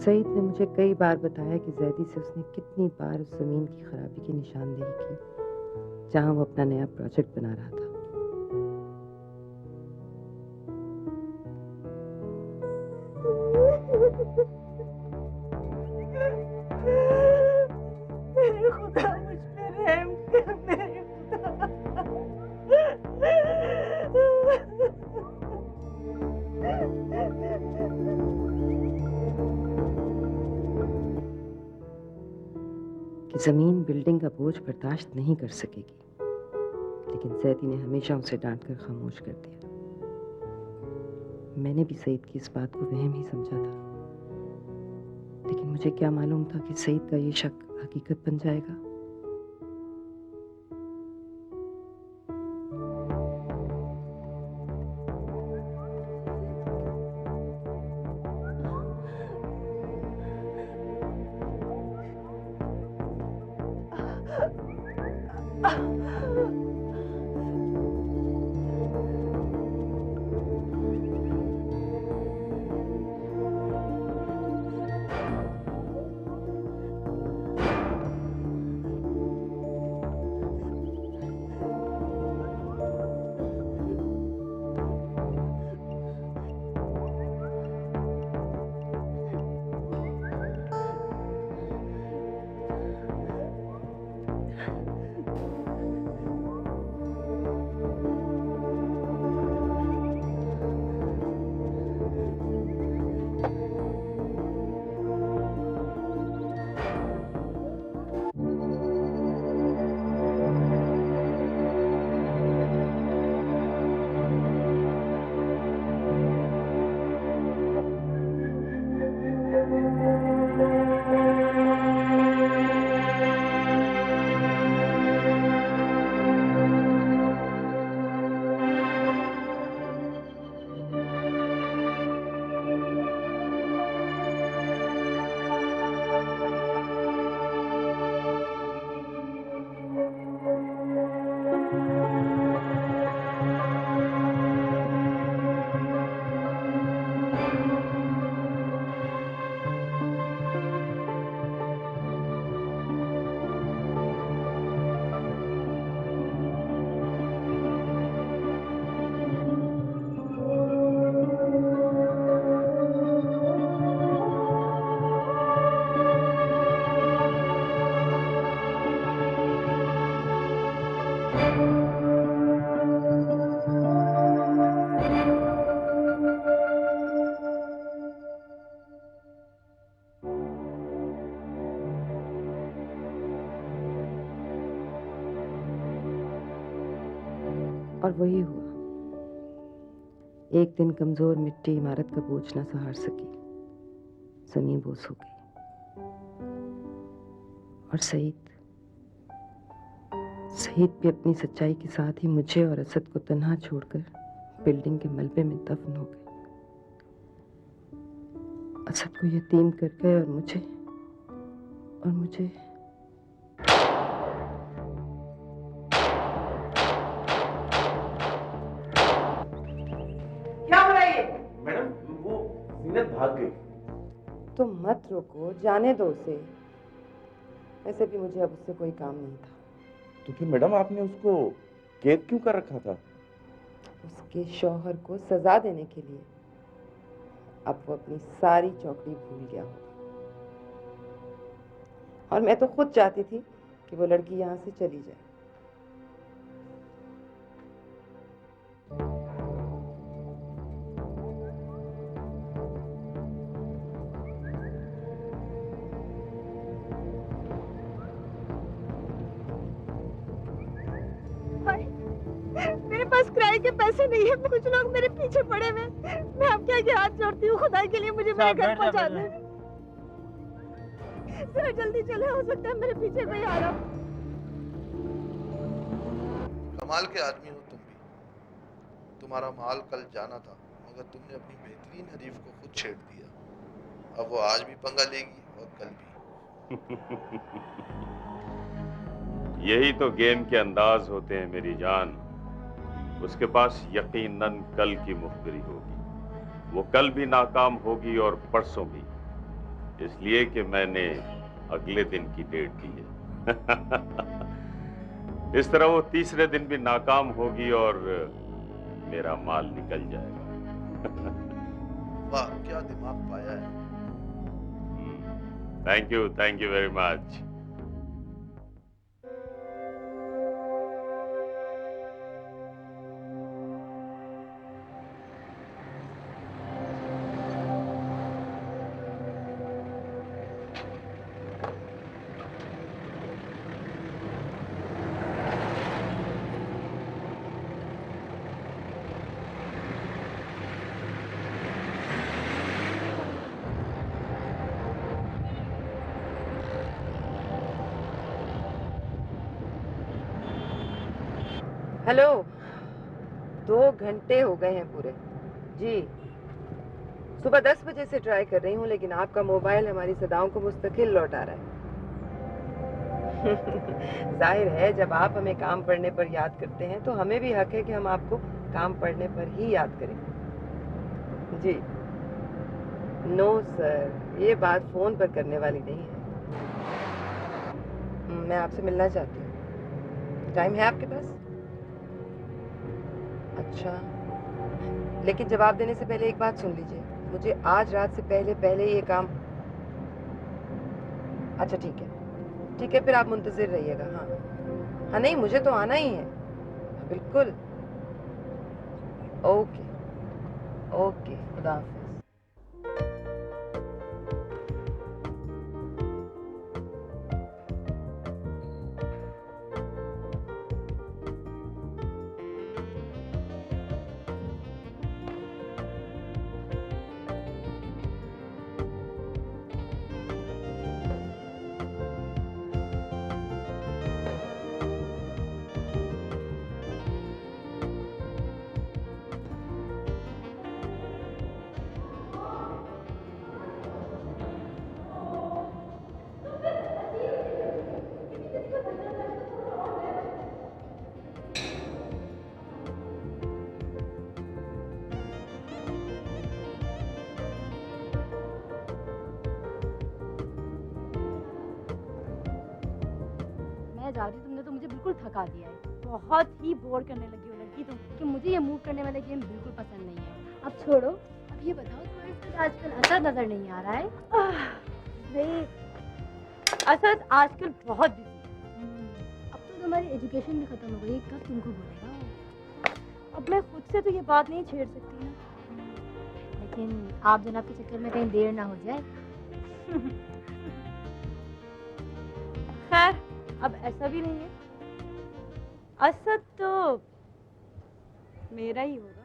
सईद ने मुझे कई बार बताया कि जैदी से उसने कितनी बार उस जमीन की खराबी की निशानदेही की जहां वो अपना नया प्रोजेक्ट बना रहा था। मेरे खुदा मुझ पे रहम कर, मेरे खुदा। कि जमीन बिल्डिंग का बोझ बर्दाश्त नहीं कर सकेगी, लेकिन जैदी ने हमेशा उसे डांटकर खामोश कर दिया। मैंने भी सईद की इस बात को वहम ही समझा था, लेकिन मुझे क्या मालूम था कि सईद का ये शक हकीकत बन जाएगा। और वही हुआ। एक दिन कमजोर मिट्टी इमारत का बोझ न सहार सकी, जमीन बोझ हो गई। और सईद भी अपनी सच्चाई के साथ ही मुझे और असद को तन्हा छोड़कर बिल्डिंग के मलबे में दफन हो गए। असद को यतीम कर गए और मुझे भाग गई। तो मत रोको, जाने दो उसे। ऐसे भी मुझे अब उससे कोई काम नहीं था। तो फिर मैडम आपने उसको कैद क्यों कर रखा था? उसके शौहर को सजा देने के लिए। अब वो अपनी सारी चौकड़ी भूल गया होगा। और मैं तो खुद चाहती थी कि वो लड़की यहाँ से चली जाए। मेरे पास किराए के पैसे नहीं है, कुछ लोग मेरे पीछे पड़े हुए। मैं आपके आगे हाथ जोड़ती हूँ, खुदा के लिए मुझे मेरे घर पहुंचा दे। जरा जल्दी चले, हो सकता है मेरे पीछे कोई आ रहा। कमाल के आदमी हो तुम भी। तुम्हारा माल कल जाना था, मगर तुमने अपनी बेहतरीन हरीफ को खुद छेड़ दिया। अब वो आज भी पंगा लेगी और कल भी। यही तो गेम के अंदाज होते हैं मेरी जान। उसके पास यकीनन कल की मुखबिरी होगी। वो कल भी नाकाम होगी और परसों भी। इसलिए कि मैंने अगले दिन की डेट दी है। इस तरह वो तीसरे दिन भी नाकाम होगी और मेरा माल निकल जाएगा। वाह, क्या दिमाग पाया है। Thank you very much. Hello, 2 घंटे हो गए हैं पूरे। जी, सुबह 10 बजे से ट्राई कर रही हूँ, लेकिन आपका मोबाइल हमारी सदाओं को मुस्तकिल लौटा रहा है। जाहिर है, जब आप हमें काम पड़ने पर याद करते हैं तो हमें भी हक है कि हम आपको काम पड़ने पर ही याद करें। जी, नो सर, ये बात फोन पर करने वाली नहीं है। मैं आपसे मिलना चाहती हूँ। टाइम है आपके पास? अच्छा, लेकिन जवाब देने से पहले एक बात सुन लीजिए। मुझे आज रात से पहले ये काम। अच्छा ठीक है, फिर आप मुंतजिर रहिएगा। हाँ, नहीं, मुझे तो आना ही है। बिल्कुल। ओके, खुदा हाफिज। जाती, तुमने तो मुझे बिल्कुल थका दिया है। बहुत ही बोर करने लगी हो लड़की तुम, कि मुझे ये मूव करने वाले गेम बिल्कुल पसंद नहीं है। अब छोड़ो, अब ये बताओ तुम्हारे साथ आजकल असद नजर नहीं आ रहा है? नहीं, असद आजकल बहुत बिजी है। अब तो तुम्हारी एजुकेशन भी खत्म हो गई, कब तुमको बोलेगा वो? अब मैं खुद से तो ये बात नहीं छेड़ सकती ना। लेकिन आप जनाब के चक्कर में कहीं देर ना हो जाए। खैर, अब ऐसा भी नहीं है। असद तो मेरा ही होगा।